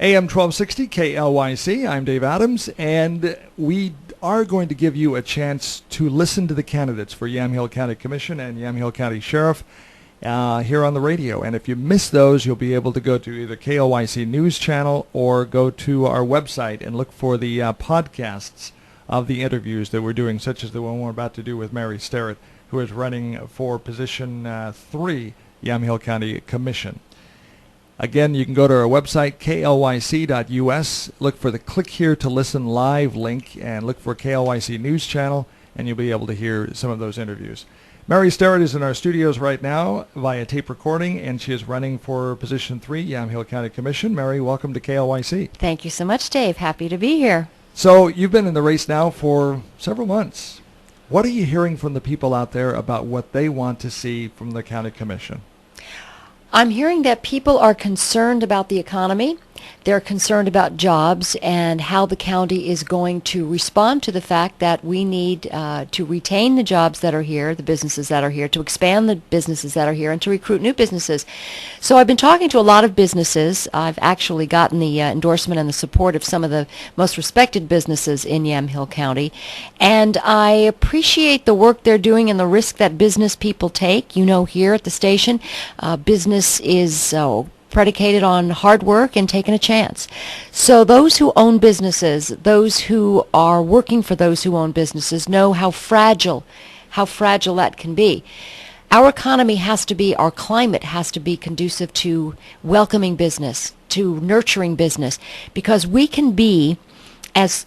AM 1260 KLYC. I'm Dave Adams, and we are going to give you a chance to listen to the candidates for Yamhill County Commission and Yamhill County Sheriff here on the radio. And if you miss those, you'll be able to go to either KLYC News Channel or go to our website and look for the podcasts of the interviews that we're doing, such as the one we're about to do with Mary Starrett, who is running for position 3, Yamhill County Commission. Again, you can go to our website, klyc.us, look for the Click Here to Listen Live link, and look for KLYC News Channel, and you'll be able to hear some of those interviews. Mary Starrett is in our studios right now via tape recording, and she is running for position 3, Yamhill County Commission. Mary, welcome to KLYC. Thank you so much, Dave. Happy to be here. So you've been in the race now for several months. What are you hearing from the people out there about what they want to see from the county commission? I'm hearing that people are concerned about the economy. They're concerned about jobs and how the county is going to respond to the fact that we need to retain the jobs that are here, the businesses that are here, to expand the businesses that are here, and to recruit new businesses. So I've been talking to a lot of businesses. I've actually gotten the endorsement and the support of some of the most respected businesses in Yamhill County. And I appreciate the work they're doing and the risk that business people take. You know, here at the station, business is predicated on hard work and taking a chance. So those who own businesses, those who are working for those who own businesses, know how fragile that can be. Our economy has to be, our climate has to be conducive to welcoming business, to nurturing business, because we can be as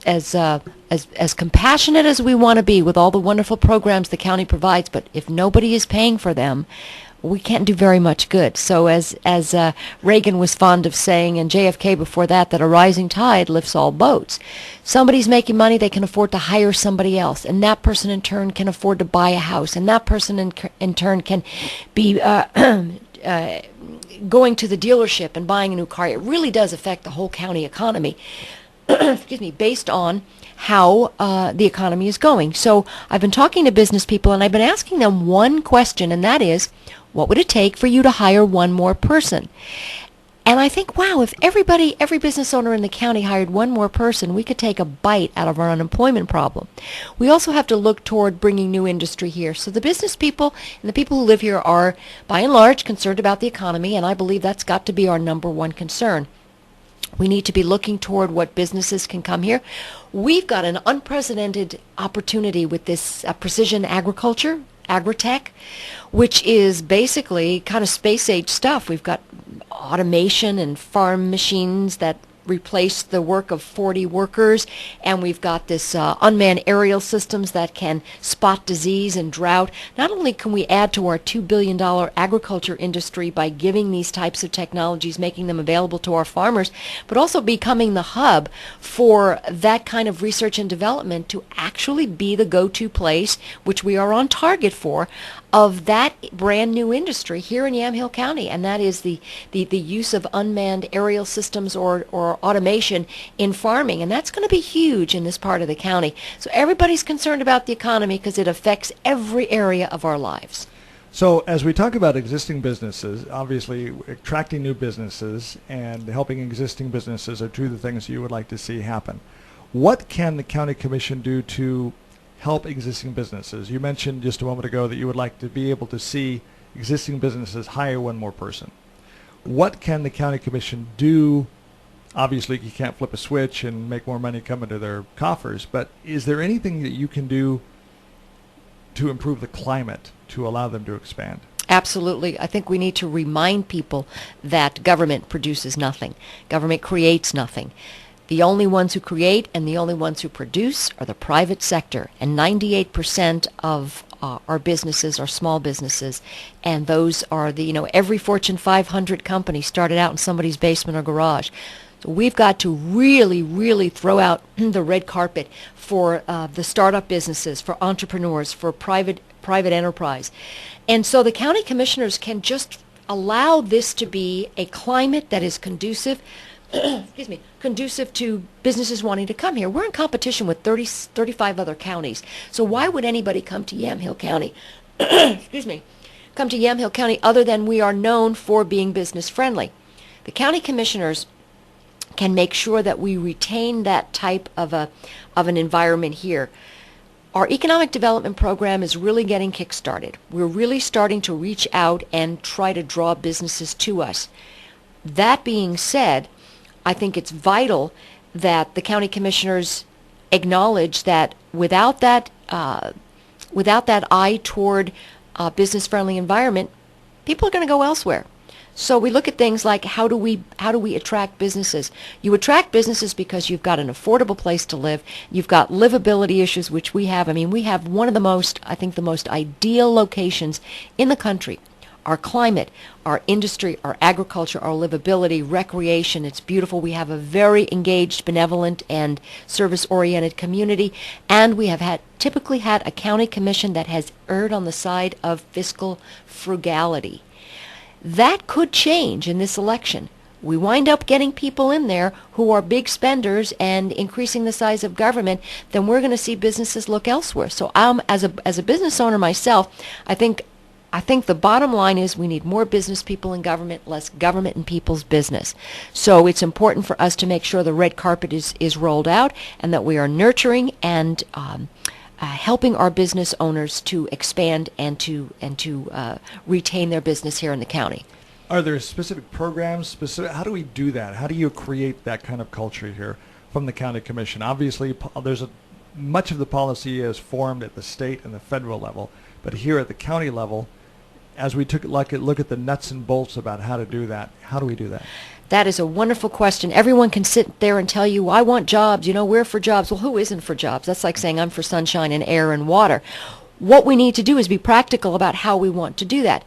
compassionate as we want to be with all the wonderful programs the county provides, but if nobody is paying for them, we can't do very much good. So as Reagan was fond of saying, and JFK before that a rising tide lifts all boats. Somebody's making money, they can afford to hire somebody else, and that person in turn can afford to buy a house, and that person in turn can be going to the dealership and buying a new car. It really does affect the whole county economy, excuse me, based on how the economy is going. So I've been talking to business people, and I've been asking them one question, and that is, what would it take for you to hire one more person? And I think, wow, if every business owner in the county hired one more person, we could take a bite out of our unemployment problem. We also have to look toward bringing new industry here. So the business people and the people who live here are, by and large, concerned about the economy, and I believe that's got to be our number one concern. We need to be looking toward what businesses can come here. We've got an unprecedented opportunity with this precision agriculture, agritech, which is basically kind of space-age stuff. We've got automation and farm machines that replace the work of 40 workers, and we've got this unmanned aerial systems that can spot disease and drought. Not only can we add to our $2 billion agriculture industry by giving these types of technologies, making them available to our farmers, but also becoming the hub for that kind of research and development to actually be the go-to place, which we are on target for, of that brand new industry here in Yamhill County, and that is the use of unmanned aerial systems or automation in farming, and that's going to be huge in this part of the county. So everybody's concerned about the economy because it affects every area of our lives. So as we talk about existing businesses, obviously attracting new businesses and helping existing businesses are two of the things you would like to see happen. What can the county commission do to help existing businesses? You mentioned just a moment ago that you would like to be able to see existing businesses hire one more person. What can the county commission do? Obviously, you can't flip a switch and make more money come into their coffers, but is there anything that you can do to improve the climate to allow them to expand? Absolutely. I think we need to remind people that government produces nothing. Government creates nothing. The only ones who create and the only ones who produce are the private sector, and 98% of our businesses are small businesses, and those are every Fortune 500 company started out in somebody's basement or garage. So we've got to really, really throw out the red carpet for the startup businesses, for entrepreneurs, for private enterprise. And so the county commissioners can just allow this to be a climate that is conducive conducive to businesses wanting to come here. We're in competition with 35 other counties. So why would anybody come to Yamhill County? Come to Yamhill County other than we are known for being business friendly. The county commissioners can make sure that we retain that type of an environment here. Our economic development program is really getting kick-started. We're really starting to reach out and try to draw businesses to us. That being said, I think it's vital that the county commissioners acknowledge that without that eye toward a business-friendly environment, people are going to go elsewhere. So we look at things like how do we attract businesses? You attract businesses because you've got an affordable place to live. You've got livability issues, which we have. I mean, we have one of the most ideal locations in the country. Our climate, our industry, our agriculture, our livability, recreation, it's beautiful. We have a very engaged, benevolent, and service-oriented community, and we have typically had a county commission that has erred on the side of fiscal frugality. That could change in this election. We wind up getting people in there who are big spenders and increasing the size of government, then we're going to see businesses look elsewhere. So as a business owner myself, I think the bottom line is we need more business people in government, less government in people's business. So it's important for us to make sure the red carpet is rolled out and that we are nurturing and helping our business owners to expand and to retain their business here in the county. Are there specific programs? How do we do that? How do you create that kind of culture here from the county commission? Obviously, much of the policy is formed at the state and the federal level, but here at the county level, as we look at the nuts and bolts about how to do that, how do we do that? That is a wonderful question. Everyone can sit there and tell you, I want jobs, we're for jobs. Well, who isn't for jobs? That's like saying I'm for sunshine and air and water. What we need to do is be practical about how we want to do that.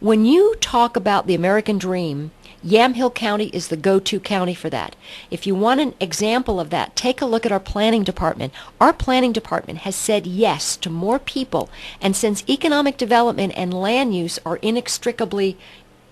When you talk about the American dream, Yamhill County is the go-to county for that. If you want an example of that, take a look at our planning department. Our planning department has said yes to more people, and since economic development and land use are inextricably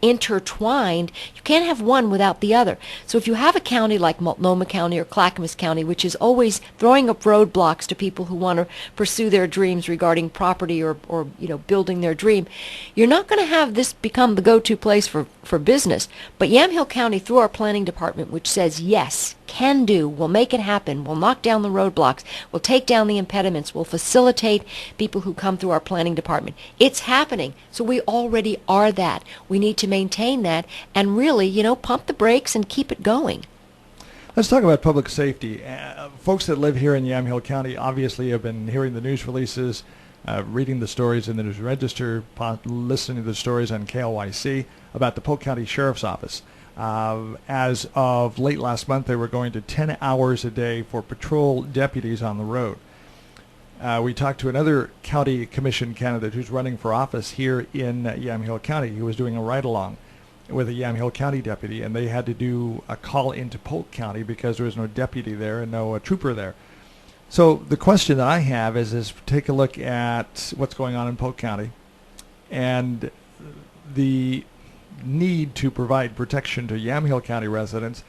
intertwined, you can't have one without the other. So if you have a county like Multnomah County or Clackamas County, which is always throwing up roadblocks to people who want to pursue their dreams regarding property or building their dream, you're not going to have this become the go-to place for business. But Yamhill County, through our planning department, which says yes, can do, will make it happen, will knock down the roadblocks, will take down the impediments, will facilitate people who come through our planning department. It's happening. So we already are that. We need to maintain that and really, pump the brakes and keep it going. Let's talk about public safety. Folks that live here in Yamhill County obviously have been hearing the news releases, reading the stories in the News Register, listening to the stories on KLYC about the Polk County Sheriff's Office. As of late last month, they were going to 10 hours a day for patrol deputies on the road. We talked to another county commission candidate who's running for office here in Yamhill County, who was doing a ride-along with a Yamhill County deputy, and they had to do a call into Polk County because there was no deputy there and no trooper there. So the question that I have is take a look at what's going on in Polk County and the need to provide protection to Yamhill County residents.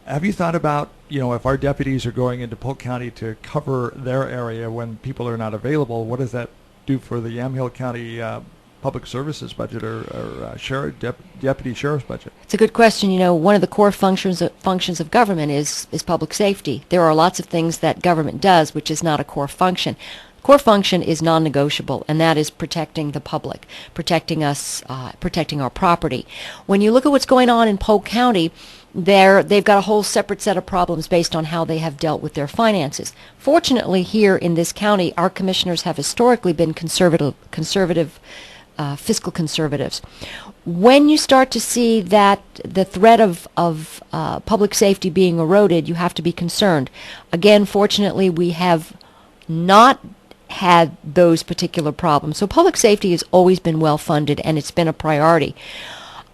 Have you thought about, if our deputies are going into Polk County to cover their area when people are not available, what does that do for the Yamhill County public services budget or deputy sheriff's budget? It's a good question. One of the core functions of government is public safety. There are lots of things that government does which is not a core function. Core function is non-negotiable, and that is protecting the public, protecting us, protecting our property. When you look at what's going on in Polk County, they've got a whole separate set of problems based on how they have dealt with their finances. Fortunately, here in this county, our commissioners have historically been conservative fiscal conservatives. When you start to see that the threat of public safety being eroded, you have to be concerned. Again, fortunately, we have not had those particular problems. So public safety has always been well funded, and it's been a priority.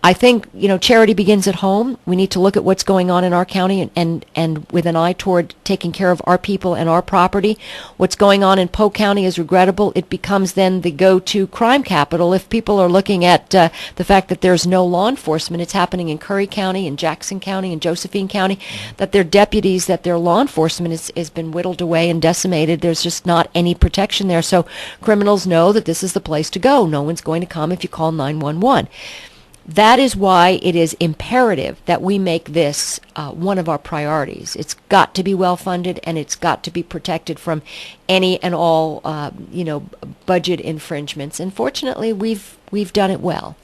I think, charity begins at home. We need to look at what's going on in our county and with an eye toward taking care of our people and our property. What's going on in Polk County is regrettable. It becomes then the go-to crime capital. If people are looking at the fact that there's no law enforcement, it's happening in Curry County, in Jackson County, in Josephine County, that their deputies, that their law enforcement has been whittled away and decimated. There's just not any protection there. So criminals know that this is the place to go. No one's going to come if you call 911. That is why it is imperative that we make this one of our priorities. It's got to be well funded, and it's got to be protected from any and all, budget infringements. And fortunately, we've done it well.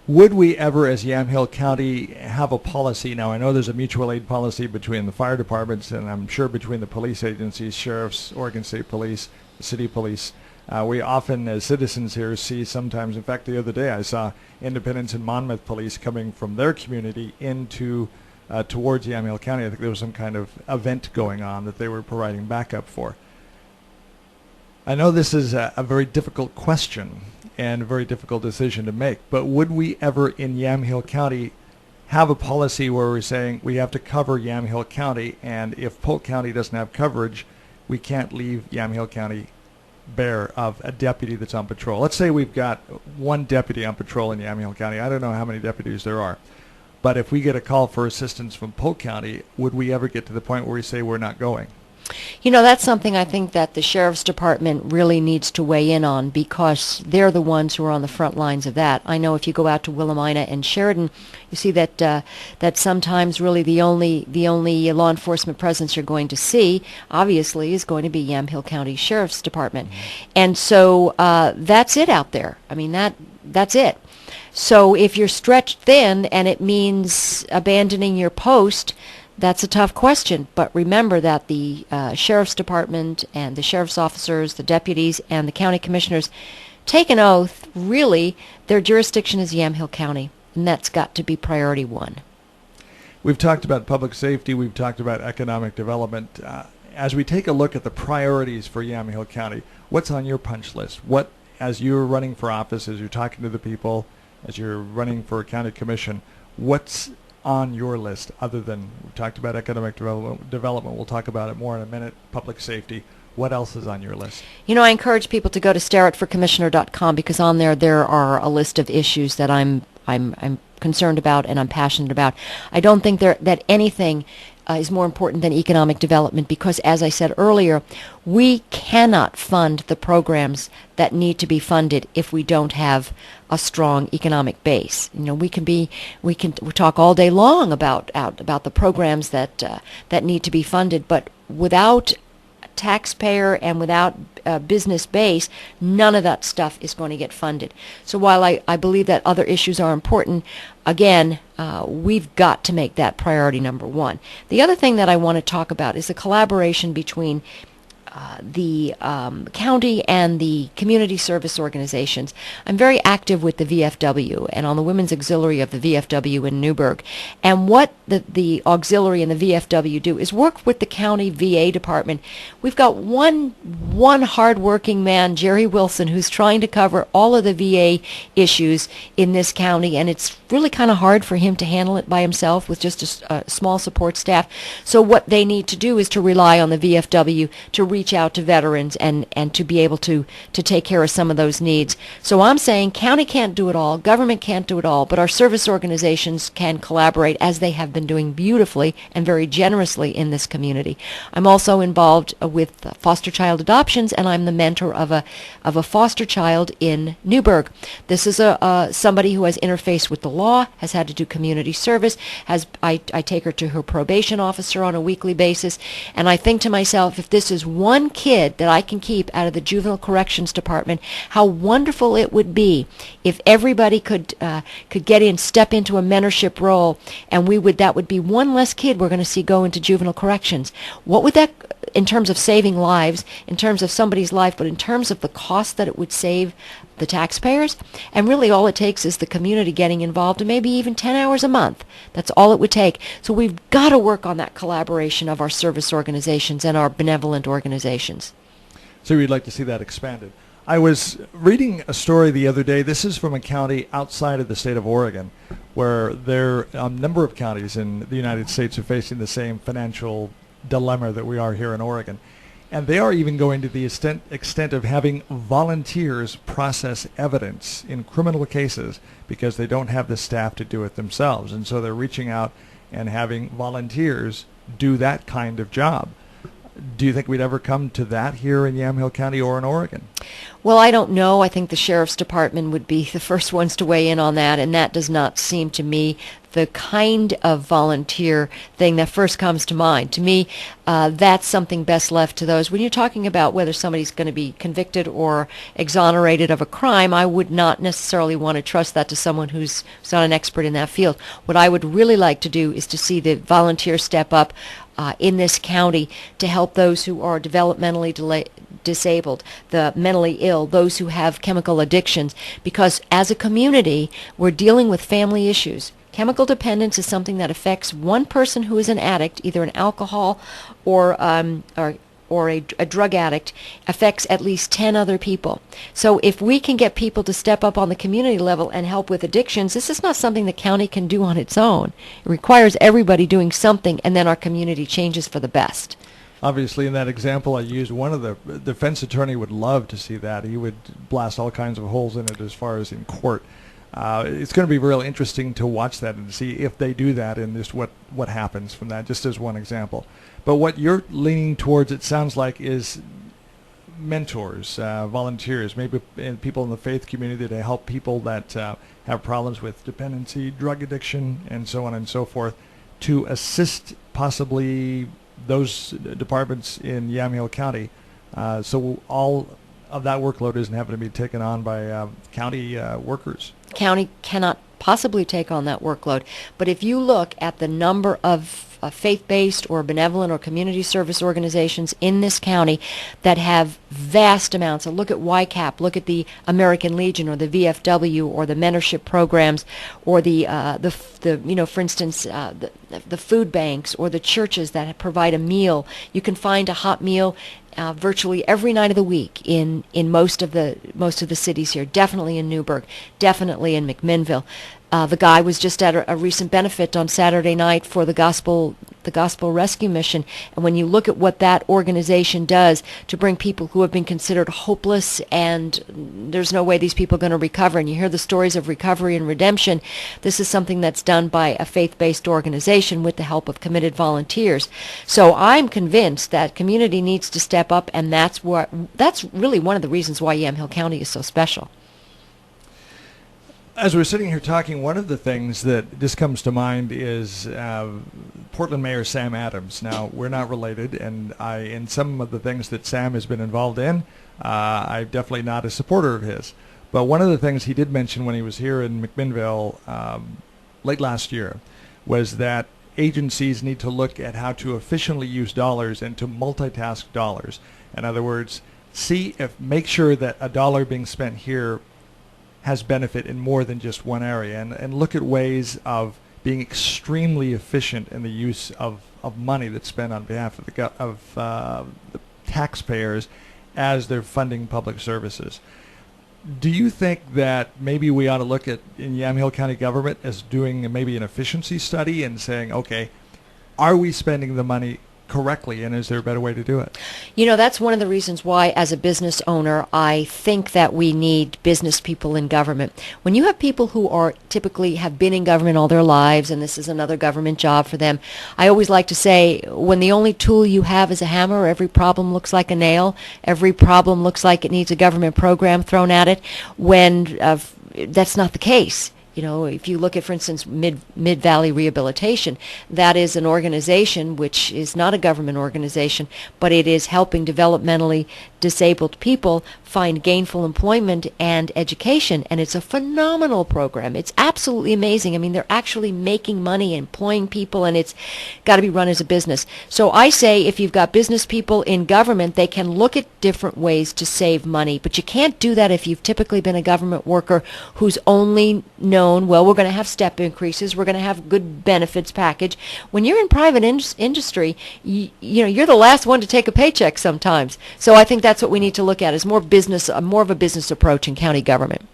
Would we ever, as Yamhill County, have a policy? Now, I know there's a mutual aid policy between the fire departments, and I'm sure between the police agencies, sheriffs, Oregon State Police, city police. We often, as citizens here, see sometimes, in fact, the other day I saw Independence and Monmouth police coming from their community into towards Yamhill County. I think there was some kind of event going on that they were providing backup for. I know this is a very difficult question and a very difficult decision to make, but would we ever in Yamhill County have a policy where we're saying we have to cover Yamhill County, and if Polk County doesn't have coverage, we can't leave Yamhill County bare of a deputy that's on patrol? Let's say we've got one deputy on patrol in Yamhill County. I don't know how many deputies there are, but if we get a call for assistance from Polk County, would we ever get to the point where we say we're not going? That's something I think that the Sheriff's Department really needs to weigh in on, because they're the ones who are on the front lines of that. I know if you go out to Willamina and Sheridan, you see that that sometimes really the only law enforcement presence you're going to see, obviously, is going to be Yamhill County Sheriff's Department. Mm-hmm. And so that's it out there. I mean, that's it. So if you're stretched thin and it means abandoning your post, that's a tough question. But remember that the Sheriff's Department and the sheriff's officers, the deputies, and the county commissioners take an oath. Really, their jurisdiction is Yamhill County, and that's got to be priority one. We've talked about public safety. We've talked about economic development. As we take a look at the priorities for Yamhill County, what's on your punch list? What, as you're running for office, as you're talking to the people, as you're running for a county commission, what's on your list other than, we talked about economic development, we'll talk about it more in a minute, public safety? What else is on your list? I encourage people to go to starrettforcommissioner.com, because on there are a list of issues that I'm concerned about and I'm passionate about. I don't think that anything is more important than economic development, because, as I said earlier, we cannot fund the programs that need to be funded if we don't have a strong economic base. We can talk all day long about the programs that need to be funded, but without taxpayer and without business base, none of that stuff is going to get funded. So while I believe that other issues are important, again, we've got to make that priority number one. The other thing that I want to talk about is the collaboration between the county and the community service organizations. I'm very active with the VFW and on the Women's Auxiliary of the VFW in Newburgh. And what the auxiliary and the VFW do is work with the county VA department. We've got one hard-working man, Jerry Wilson, who's trying to cover all of the VA issues in this county, and it's really kind of hard for him to handle it by himself with just a small support staff. So what they need to do is to rely on the VFW to reach out to veterans and to be able to take care of some of those needs. So I'm saying county can't do it all, government can't do it all, but our service organizations can collaborate, as they have been doing beautifully and very generously in this community. I'm also involved with foster child adoptions, and I'm the mentor of a foster child in Newburgh. This is somebody who has interfaced with the law, has had to do community service. I take her to her probation officer on a weekly basis, and I think to myself, if this is one kid that I can keep out of the juvenile corrections department, how wonderful it would be if everybody could step into a mentorship role, and that would be one less kid we're going to see go into juvenile corrections. What would that, in terms of saving lives, in terms of somebody's life, but in terms of the cost that it would save the taxpayers? And really all it takes is the community getting involved, and maybe even 10 hours a month. That's all it would take. So we've got to work on that collaboration of our service organizations and our benevolent organizations. So you'd like to see that expanded. I was reading a story the other day. This is from a county outside of the state of Oregon, where there are a number of counties in the United States are facing the same financial dilemma that we are here in Oregon. And they are even going to the extent of having volunteers process evidence in criminal cases because they don't have the staff to do it themselves. And so they're reaching out and having volunteers do that kind of job. Do you think we'd ever come to that here in Yamhill County or in Oregon? Well, I don't know. I think the Sheriff's Department would be the first ones to weigh in on that, and that does not seem to me the kind of volunteer thing that first comes to mind. To me, that's something best left to those. When you're talking about whether somebody's going to be convicted or exonerated of a crime, I would not necessarily want to trust that to someone who's not an expert in that field. What I would really like to do is to see the volunteers step up in this county to help those who are developmentally disabled, the mentally ill, those who have chemical addictions, because as a community, we're dealing with family issues. Chemical dependence is something that affects one person who is an addict, either an alcohol or a drug addict, affects at least 10 other people. So if we can get people to step up on the community level and help with addictions, this is not something the county can do on its own. It requires everybody doing something, and then our community changes for the best. Obviously, in that example I used, one of the defense attorney would love to see that. He would blast all kinds of holes in it as far as in court. It's going to be real interesting to watch that and see if they do that and just what happens from that, just as one example. But what you're leaning towards, it sounds like, is mentors, volunteers, maybe people in the faith community to help people that have problems with dependency, drug addiction, and so on and so forth, to assist possibly those departments in Yamhill County, so all of that workload isn't having to be taken on by county workers. County cannot possibly take on that workload. But if you look at the number of faith-based or benevolent or community service organizations in this county that have vast amounts, look at YCAP, look at the American Legion or the VFW or the mentorship programs or the for instance, the food banks or the churches that provide a meal. You can find a hot meal virtually every night of the week in most of the cities here. Definitely in Newburgh, definitely in McMinnville. The guy was just at a recent benefit on Saturday night for the Gospel Rescue Mission, and when you look at what that organization does to bring people who have been considered hopeless and there's no way these people are going to recover, and you hear the stories of recovery and redemption, this is something that's done by a faith-based organization with the help of committed volunteers. So I'm convinced that community needs to step up, and that's really one of the reasons why Yamhill County is so special. As we're sitting here talking, one of the things that just comes to mind is Portland Mayor Sam Adams. Now, we're not related, and in some of the things that Sam has been involved in, I'm definitely not a supporter of his. But one of the things he did mention when he was here in McMinnville late last year was that agencies need to look at how to efficiently use dollars and to multitask dollars. In other words, make sure that a dollar being spent here has benefit in more than just one area, and look at ways of being extremely efficient in the use of money that's spent on behalf of the taxpayers as they're funding public services. Do you think that maybe we ought to look at, in Yamhill County government, as doing maybe an efficiency study and saying, okay, are we spending the money correctly, and is there a better way to do it? You know, that's one of the reasons why, as a business owner, I think that we need business people in government. When you have people who are typically have been in government all their lives, and this is another government job for them, I always like to say, when the only tool you have is a hammer, every problem looks like a nail, every problem looks like it needs a government program thrown at it, when that's not the case. You know, if you look at, for instance, Mid-Valley Rehabilitation, that is an organization which is not a government organization, but it is helping developmentally disabled people find gainful employment and education, and it's a phenomenal program. It's absolutely amazing. I mean, they're actually making money, employing people, and it's got to be run as a business. So I say if you've got business people in government, they can look at different ways to save money, but you can't do that if you've typically been a government worker who's only known, well, we're going to have step increases, we're going to have good benefits package. When you're in private industry, you know, you're the last one to take a paycheck sometimes. So I think that's what we need to look at, is more of a business approach in county government.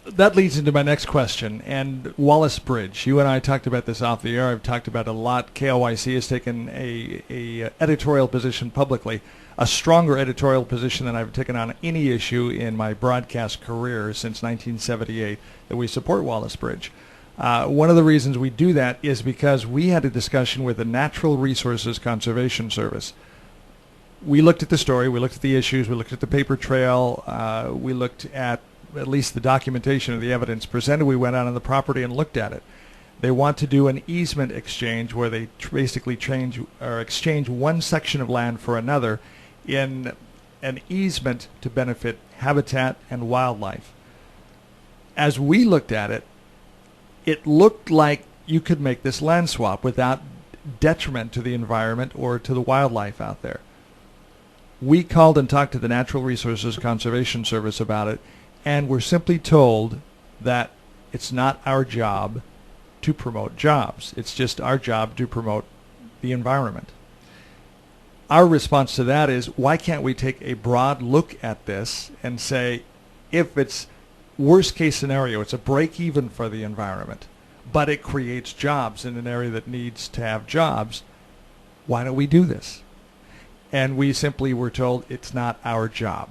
That leads into my next question. And Wallace Bridge, you and I talked about this off the air. I've talked about it a lot. KLYC has taken a editorial position publicly, a stronger editorial position than I've taken on any issue in my broadcast career since 1978, that we support Wallace Bridge. One of the reasons we do that is because we had a discussion with the Natural Resources Conservation Service we looked at the story, we looked at the issues, we looked at the paper trail, we looked at least the documentation of the evidence presented. We went out on the property and looked at it. They want to do an easement exchange where they basically exchange one section of land for another in an easement to benefit habitat and wildlife. As we looked at it, it looked like you could make this land swap without detriment to the environment or to the wildlife out there. We called and talked to the Natural Resources Conservation Service about it, and were simply told that it's not our job to promote jobs. It's just our job to promote the environment. Our response to that is, why can't we take a broad look at this and say, if it's worst case scenario, it's a break even for the environment, but it creates jobs in an area that needs to have jobs, why don't we do this? And we simply were told it's not our job.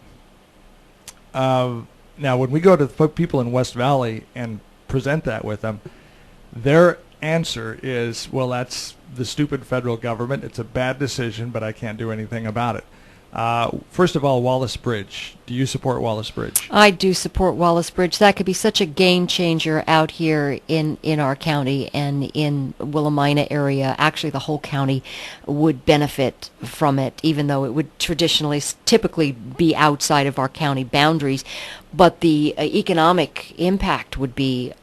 Now, when we go to the people in West Valley and present that with them, their answer is, well, that's the stupid federal government. It's a bad decision, but I can't do anything about it. First of all, Wallace Bridge. Do you support Wallace Bridge? I do support Wallace Bridge. That could be such a game changer out here in our county and in Willamina area. Actually, the whole county would benefit from it, even though it would typically be outside of our county boundaries. But the economic impact would be,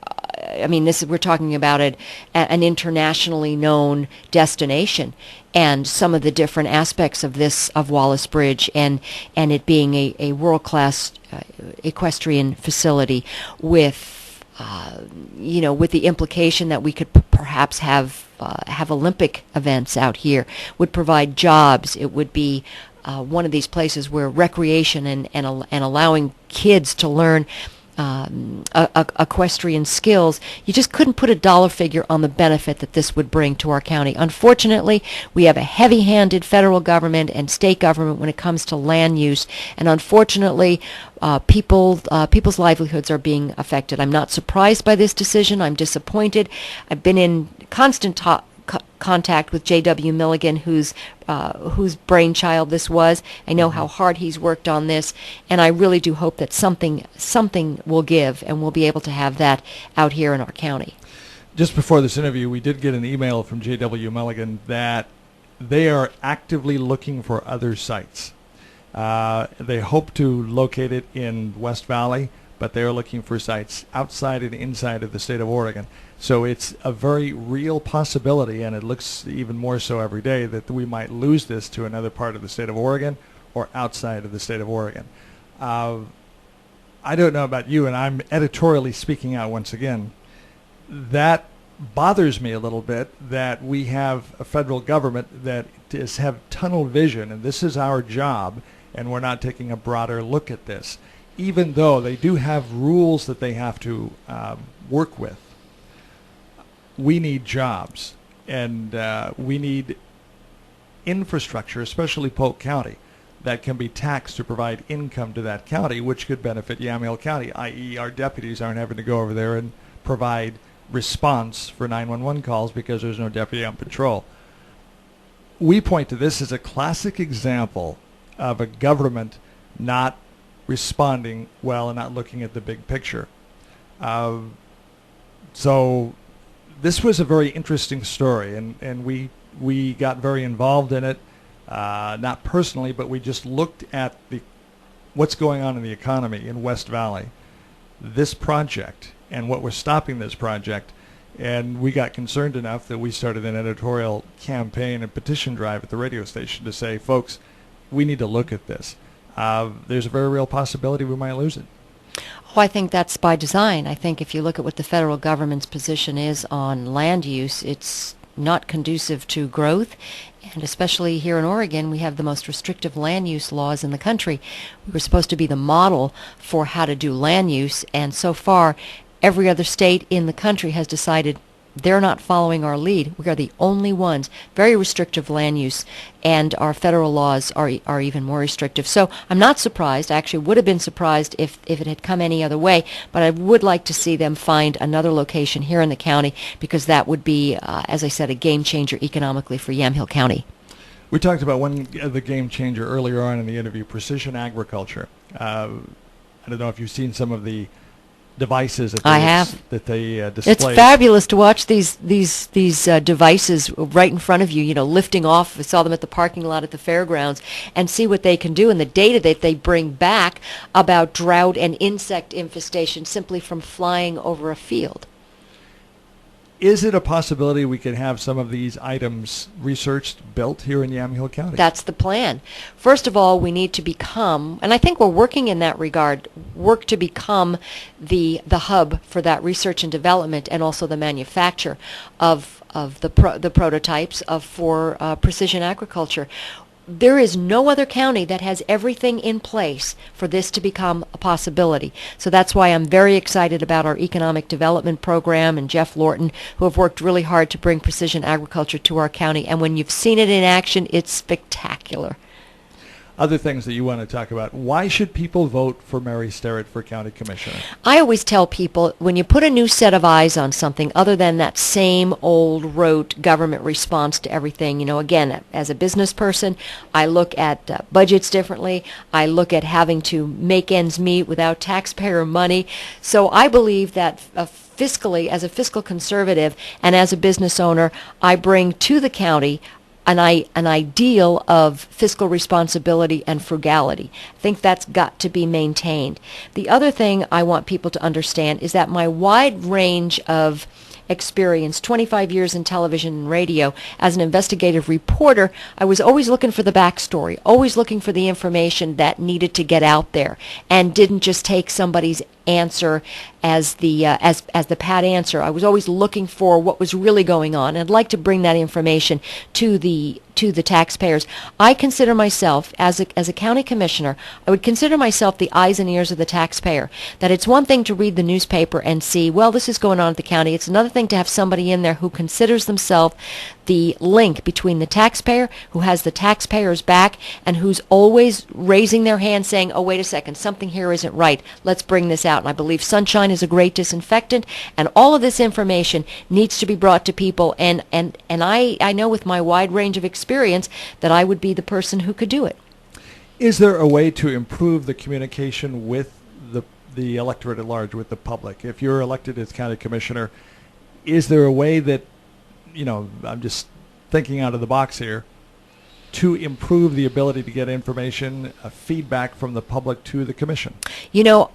we're talking about an internationally known destination, and some of the different aspects of Wallace Bridge, and it being a world-class equestrian facility with the implication that we could perhaps have Olympic events out here, would provide jobs. It would be one of these places where recreation and allowing kids to learn equestrian skills. You just couldn't put a dollar figure on the benefit that this would bring to our county. Unfortunately, we have a heavy-handed federal government and state government when it comes to land use, and unfortunately, people's livelihoods are being affected. I'm not surprised by this decision. I'm disappointed. I've been in constant contact with J.W. Milligan, whose brainchild this was. I know how hard he's worked on this, and I really do hope that something will give, and we'll be able to have that out here in our county. Just before this interview, we did get an email from J.W. Milligan that they are actively looking for other sites. They hope to locate it in West Valley, but they are looking for sites outside and inside of the state of Oregon. So it's a very real possibility, and it looks even more so every day, that we might lose this to another part of the state of Oregon or outside of the state of Oregon. I don't know about you, and I'm editorially speaking out once again. That bothers me a little bit, that we have a federal government that have tunnel vision, and this is our job, and we're not taking a broader look at this, even though they do have rules that they have to work with. We need jobs, and we need infrastructure, especially Polk County, that can be taxed to provide income to that county, which could benefit Yamhill County, i.e. our deputies aren't having to go over there and provide response for 911 calls because there's no deputy on patrol. We point to this as a classic example of a government not responding well and not looking at the big picture. So this was a very interesting story, and we got very involved in it, not personally, but we just looked at what's going on in the economy in West Valley, this project, and what was stopping this project. And we got concerned enough that we started an editorial campaign and petition drive at the radio station to say, folks, we need to look at this. There's a very real possibility we might lose it. Oh, I think that's by design. I think if you look at what the federal government's position is on land use, it's not conducive to growth. And especially here in Oregon, we have the most restrictive land use laws in the country. We were supposed to be the model for how to do land use, and so far, every other state in the country has decided they're not following our lead. We are the only ones. Very restrictive land use, and our federal laws are even more restrictive. So I'm not surprised. I actually would have been surprised if it had come any other way, but I would like to see them find another location here in the county, because that would be, as I said, a game changer economically for Yamhill County. We talked about the game changer earlier on in the interview, precision agriculture. I don't know if you've seen some of the devices that they display. It's fabulous to watch these devices right in front of you, you know, lifting off. I saw them at the parking lot at the fairgrounds, and see what they can do, and the data that they bring back about drought and insect infestation simply from flying over a field. Is it a possibility we could have some of these items researched, built here in Yamhill County? That's the plan. First of all, we need to become, and I think we're working in that regard, work to become the hub for that research and development, and also the manufacture of the prototypes for precision agriculture. There is no other county that has everything in place for this to become a possibility. So that's why I'm very excited about our economic development program and Jeff Lorton, who have worked really hard to bring precision agriculture to our county. And when you've seen it in action, it's spectacular. Other things that you want to talk about. Why should people vote for Mary Starrett for county commissioner? I always tell people, when you put a new set of eyes on something other than that same old rote government response to everything, you know, again, as a business person, I look at budgets differently. I look at having to make ends meet without taxpayer money. So I believe that fiscally, as a fiscal conservative and as a business owner, I bring to the county an ideal of fiscal responsibility and frugality. I think that's got to be maintained. The other thing I want people to understand is that my wide range of experience, 25 years in television and radio, as an investigative reporter, I was always looking for the backstory, always looking for the information that needed to get out there, and didn't just take somebody's answer as the pat answer. I was always looking for what was really going on, and I'd like to bring that information to the taxpayers. I consider myself, as a county commissioner, I would consider myself the eyes and ears of the taxpayer. That it's one thing to read the newspaper and see, well, this is going on at the county. It's another thing to have somebody in there who considers themselves the link between the taxpayer, who has the taxpayer's back, and who's always raising their hand saying, oh, wait a second, something here isn't right. Let's bring this out. And I believe sunshine is a great disinfectant, and all of this information needs to be brought to people. And I know with my wide range of experience that I would be the person who could do it. Is there a way to improve the communication with the electorate at large, with the public? If you're elected as county commissioner, is there a way that, you know, I'm just thinking out of the box here, to improve the ability to get information, feedback from the public to the commission? You know,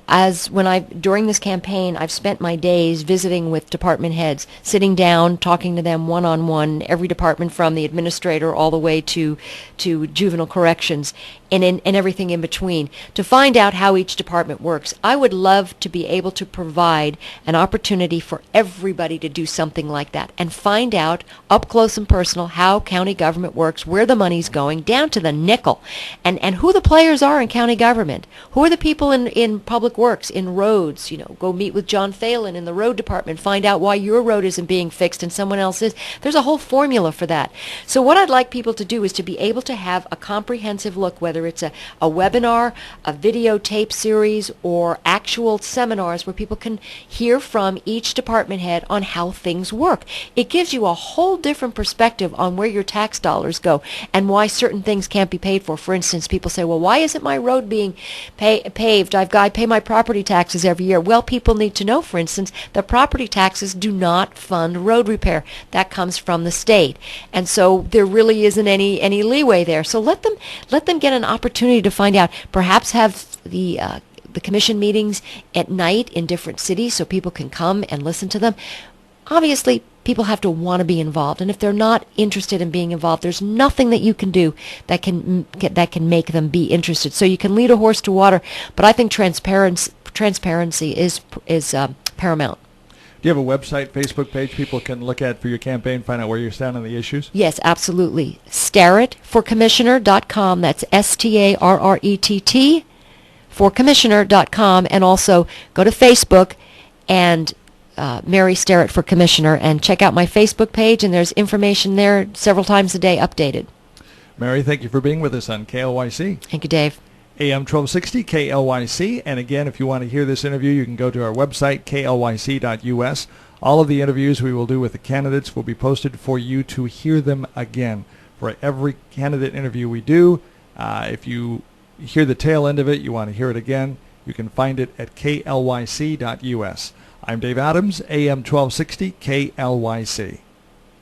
during this campaign, I've spent my days visiting with department heads, sitting down, talking to them one-on-one, every department from the administrator all the way to juvenile corrections, and everything in between, to find out how each department works. I would love to be able to provide an opportunity for everybody to do something like that and find out up close and personal how county government works, where the money's going, down to the nickel, and who the players are in county government. Who are the people in public works, in roads? You know, go meet with John Phelan in the road department, find out why your road isn't being fixed and someone else is. There's a whole formula for that. So what I'd like people to do is to be able to have a comprehensive look, whether it's a webinar, a videotape series, or actual seminars where people can hear from each department head on how things work. It gives you a whole different perspective on where your tax dollars go and why certain things can't be paid for. For instance, people say, well, why isn't my road being paved? I pay my property taxes every year. Well, people need to know, for instance, that property taxes do not fund road repair. That comes from the state. And so there really isn't any leeway there. So let them get an opportunity to find out. Perhaps have the commission meetings at night in different cities so people can come and listen to them. Obviously, people have to want to be involved, and if they're not interested in being involved, there's nothing that you can do that can make them be interested. So you can lead a horse to water, but I think transparency is paramount. Do you have a website, Facebook page people can look at for your campaign, find out where you stand on the issues? Yes, absolutely. StarrettForCommissioner.com. That's STARRETT forcommissioner.com, and also go to Facebook and Mary Starrett for Commissioner, and check out my Facebook page, and there's information there several times a day updated. Mary, thank you for being with us on KLYC. Thank you, Dave. AM 1260 KLYC, and again, if you want to hear this interview, you can go to our website, KLYC.us. All of the interviews we will do with the candidates will be posted for you to hear them again. for every candidate interview we do. If you hear the tail end of it, you want to hear it again, you can find it at KLYC.us. I'm Dave Adams, AM 1260 KLYC.